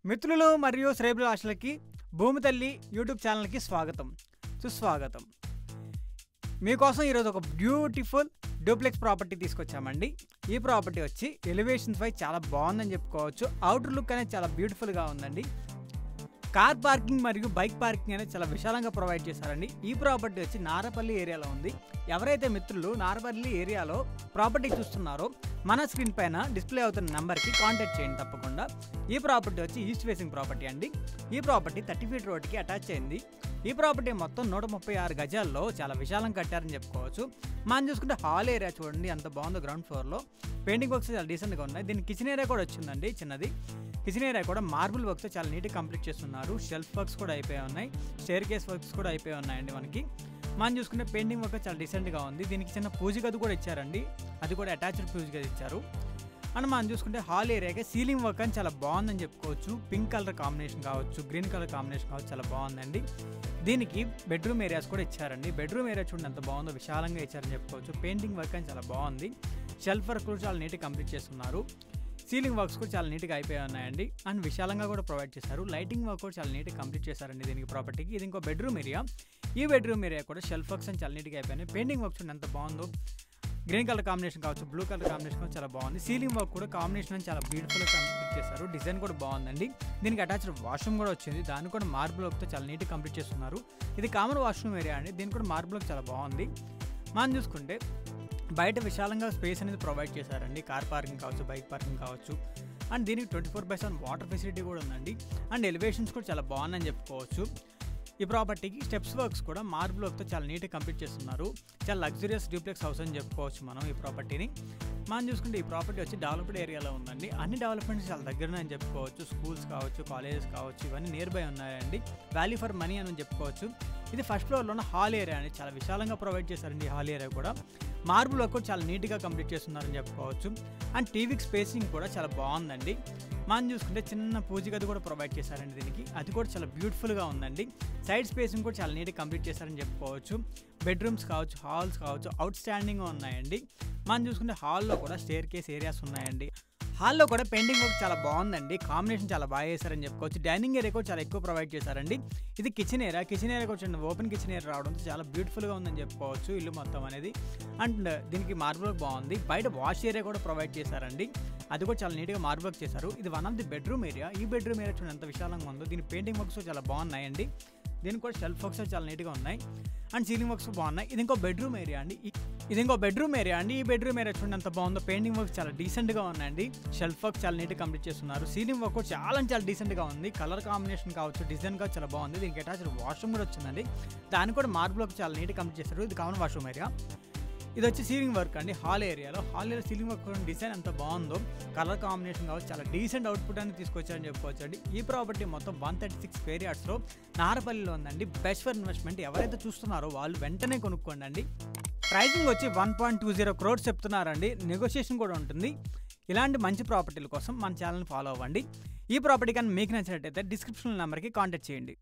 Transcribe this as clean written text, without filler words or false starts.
మిత్రులు మరియు శ్రేయోభిలాషులకి భూమి తల్లి యూట్యూబ్ ఛానల్కి స్వాగతం సుస్వాగతం. మీకోసం ఈరోజు ఒక బ్యూటిఫుల్ డూప్లెక్స్ ప్రాపర్టీ తీసుకొచ్చామండి. ఈ ప్రాపర్టీ వచ్చి ఎలివేషన్స్ పై చాలా బాగుందని చెప్పుకోవచ్చు. అవుటర్ లుక్ అనేది చాలా బ్యూటిఫుల్గా ఉందండి. కార్ పార్కింగ్ మరియు బైక్ పార్కింగ్ అనేది చాలా విశాలంగా ప్రొవైడ్ చేశారండి. ఈ ప్రాపర్టీ వచ్చి నారపల్లి ఏరియాలో ఉంది. ఎవరైతే మిత్రులు నారపల్లి ఏరియాలో ప్రాపర్టీ చూస్తున్నారో మన స్క్రీన్ పైన డిస్ప్లే అవుతున్న నెంబర్కి కాంటాక్ట్ చేయండి తప్పకుండా. ఈ ప్రాపర్టీ వచ్చి ఈస్ట్ ఫేసింగ్ ప్రాపర్టీ అండి. ఈ ప్రాపర్టీ 30 ఫీట్ రోడ్కి అటాచ్ అయింది. ఈ ప్రాపర్టీ మొత్తం 136 గజాల్లో చాలా విశాలంగా కట్టారని చెప్పుకోవచ్చు. మనం చూసుకుంటే హాల్ ఏరియా చూడండి ఎంత బాగుందో. గ్రౌండ్ ఫ్లోర్లో పెయింటింగ్ వర్క్స్ చాలా డీసెంట్గా ఉన్నాయి. దీనికి కిచెన్ ఏరియా కూడా వచ్చిందండి చిన్నది. కిచెన్ ఏరియా కూడా మార్బుల్ వర్క్స్ చాలా నీట్గా కంప్లీట్ చేస్తున్నారు. షెల్ఫ్ వర్క్స్ కూడా అయిపోయి ఉన్నాయి. స్టేర్ కేస్ వర్క్స్ కూడా అయిపోయి ఉన్నాయండి. మనం చూసుకుంటే పెయింటింగ్ వర్క్ చాలా డీసెంట్గా ఉంది. దీనికి చిన్న పూజ గది కూడా ఇచ్చారండి. అది కూడా అటాచ్డ్ పూజ గది ఇచ్చారు. అండ్ మనం చూసుకుంటే హాల్ ఏరియాకి సీలింగ్ వర్క్ అని చాలా బాగుందని చెప్పుకోవచ్చు. పింక్ కలర్ కాంబినేషన్ కావచ్చు, గ్రీన్ కలర్ కాంబినేషన్ కావచ్చు, చాలా బాగుందండి. దీనికి బెడ్రూమ్ ఏరియాస్ కూడా ఇచ్చారండి. బెడ్రూమ్ ఏరియా చూడండి ఎంత బాగుందో, విశాలంగా ఇచ్చారని చెప్పుకోవచ్చు. పెయింటింగ్ వర్క్ అని చాలా బాగుంది. షెల్ఫ్ వర్క్ కూడా చాలా నీట్గా కంప్లీట్ చేస్తున్నారు. సీలింగ్ వర్క్స్ కూడా చాలా నీట్గా అయిపోయి ఉన్నాయండి. అండ్ విశాలంగా కూడా ప్రొవైడ్ చేశారు. లైటింగ్ వర్క్ కూడా చాలా నీట్గా కంప్లీట్ చేశారండి దీనికి ప్రాపర్టీకి. ఇది ఇంకో బెడ్రూమ్ ఏరియా. ఈ బెడ్రూమ్ ఏరియా కూడా షెల్ఫ్ వర్క్స్ అని చాలా నీట్గా అయిపోయినాయి. పెయింటింగ్ వర్క్స్ ఎంత బాగుందో, గ్రీన్ కలర్ కాంబినేషన్ కావచ్చు, బ్లూ కలర్ కాంబినేషన్ కూడా చాలా బాగుంది. సీలింగ్ వర్క్ కూడా కాంబినేషన్ అని చాలా బ్యూటిఫుల్గా కంప్లీట్ చేశారు. డిజైన్ కూడా బాగుందండి. దీనికి అటాచ్డ్ వాష్రూమ్ కూడా వచ్చింది. దాన్ని కూడా మార్బుల్ వర్క్తో చాలా నీట్గా కంప్లీట్ చేస్తున్నారు. ఇది కామన్ వాష్రూమ్ ఏరియా అండి. దీనికి కూడా మార్బుల్ వర్క్ చాలా బాగుంది. మనం చూసుకుంటే బయట విశాలంగా స్పేస్ అనేది ప్రొవైడ్ చేశారండి. కార్ పార్కింగ్ కావచ్చు, బైక్ పార్కింగ్ కావచ్చు. అండ్ దీనికి 24/7 వాటర్ ఫెసిలిటీ కూడా ఉందండి. అండ్ ఎలివేషన్స్ కూడా చాలా బాగుందని చెప్పుకోవచ్చు. ఈ ప్రాపర్టీకి స్టెప్స్ వర్క్స్ కూడా మార్బుల్ వర్క్తో చాలా నీట్గా కంప్లీట్ చేస్తున్నారు. చాలా లగ్జరియస్ డూప్లెక్స్ హౌస్ అని చెప్పుకోవచ్చు మనం ఈ ప్రాపర్టీని. మనం చూసుకుంటే ఈ ప్రాపర్టీ వచ్చి డెవలప్డ్ ఏరియాలో ఉందండి. అన్ని డెవలప్మెంట్స్ చాలా దగ్గరనే అని చెప్పుకోవచ్చు. స్కూల్స్ కావచ్చు, కాలేజెస్ కావచ్చు, ఇవన్నీ నియర్ బై ఉన్నాయండి. వాల్యూ ఫర్ మనీ అని చెప్పుకోవచ్చు. ఇది ఫస్ట్ ఫ్లోర్లో ఉన్న హాల్ ఏరియా అని చాలా విశాలంగా ప్రొవైడ్ చేశారండి. ఈ హాల్ ఏరియా కూడా మార్బుల్ వర్క్ కూడా చాలా నీట్గా కంప్లీట్ చేస్తున్నారని చెప్పుకోవచ్చు. అండ్ టీవీకి స్పేసింగ్ కూడా చాలా బాగుందండి. మనం చూసుకుంటే చిన్న పూజ గది కూడా ప్రొవైడ్ చేశారండి దీనికి. అది కూడా చాలా బ్యూటిఫుల్గా ఉందండి. సైడ్ స్పేసింగ్ కూడా చాలా నీట్గా కంప్లీట్ చేశారని చెప్పుకోవచ్చు. బెడ్రూమ్స్ కావచ్చు, హాల్స్ కావచ్చు, అవుట్ స్టాండింగ్గా ఉన్నాయండి. మనం చూసుకుంటే హాల్లో కూడా స్టేర్ కేస్ ఏరియాస్ ఉన్నాయండి. హాల్లో కూడా పెయింటింగ్ వర్క్ చాలా బాగుందండి. కాంబినేషన్ చాలా బాగా చేశారని చెప్పుకోవచ్చు. డైనింగ్ ఏరియా కూడా చాలా ఎక్కువ ప్రొవైడ్ చేశారండి. ఇది కిచెన్ ఏరియా. కిచెన్ ఏరియా కూడా ఓపెన్ కిచెన్ ఏరియా రావడంతో చాలా బ్యూటిఫుల్గా ఉందని చెప్పుకోవచ్చు ఇల్లు మొత్తం అనేది. అండ్ దీనికి మార్బుల్ వర్క్ బాగుంది. బయట వాష్ ఏరియా కూడా ప్రొవైడ్ చేశారండి. అది కూడా చాలా నీట్గా మార్బుల్ వర్క్ చేశారు. ఇది one of the bedroom area. ఈ బెడ్రూమ్ ఏరియా చూడండి ఎంత విశాలంగా ఉందో. దీని పెయింటింగ్ వర్క్స్ చాలా బాగున్నాయండి. దీనికి కూడా షెల్ఫ్ వర్క్స్ చాలా నీట్గా ఉన్నాయి. అండ్ సీలింగ్ వర్క్స్ బాగున్నాయి. ఇది ఇంకో బెడ్రూమ్ ఏరియా అండి. ఈ బెడ్రూమ్ ఏరియా చూడండి ఎంత బాగుందో. పెయింటింగ్ వర్క్ చాలా డీసెంట్గా ఉన్నాయండి. షెల్ఫ్ వర్క్ చాలా నీట్గా కంప్లీట్ చేస్తున్నారు. సీలింగ్ వర్క్ కూడా చాలా డీసెంట్గా ఉంది. కలర్ కాంబినేషన్ కావచ్చు, డిజైన్ కావచ్చు, చాలా బాగుంది. దీనికి అటాచ్డ్ వాష్రూమ్ కూడా వచ్చిందండి. దాన్ని కూడా మార్బుల్ వర్క్ చాలా నీట్గా కంప్లీట్ చేస్తారు. ఇది కామన్ వాష్రూమ్ ఏరియా. ఇది వచ్చి సీలింగ్ వర్క్ అండి. హాల్ ఏరియాలో సీలింగ్ వర్క్ డిజైన్ ఎంత బాగుందో, కలర్ కాంబినేషన్ కావచ్చు, చాలా డీసెంట్ అవుట్పుట్ అని తీసుకొచ్చారని చెప్పుకోవచ్చు అండి. ఈ ప్రాపర్టీ మొత్తం 136 స్క్వేర్ యార్డ్స్లో నారపల్లిలో ఉందండి. Best for investment. ఎవరైతే చూస్తున్నారో వాళ్ళు వెంటనే కొనుక్కోండి అండి. ప్రైజింగ్ వచ్చి 1.20 crores చెప్తున్నారండి. నెగోషియేషన్ కూడా ఉంటుంది. ఇలాంటి మంచి ప్రాపర్టీల కోసం మన ఛానల్ని ఫాలో అవ్వండి. ఈ ప్రాపర్టీ కానీ మీకు నచ్చినట్టయితే డిస్క్రిప్షన్ నెంబర్కి కాంటాక్ట్ చేయండి.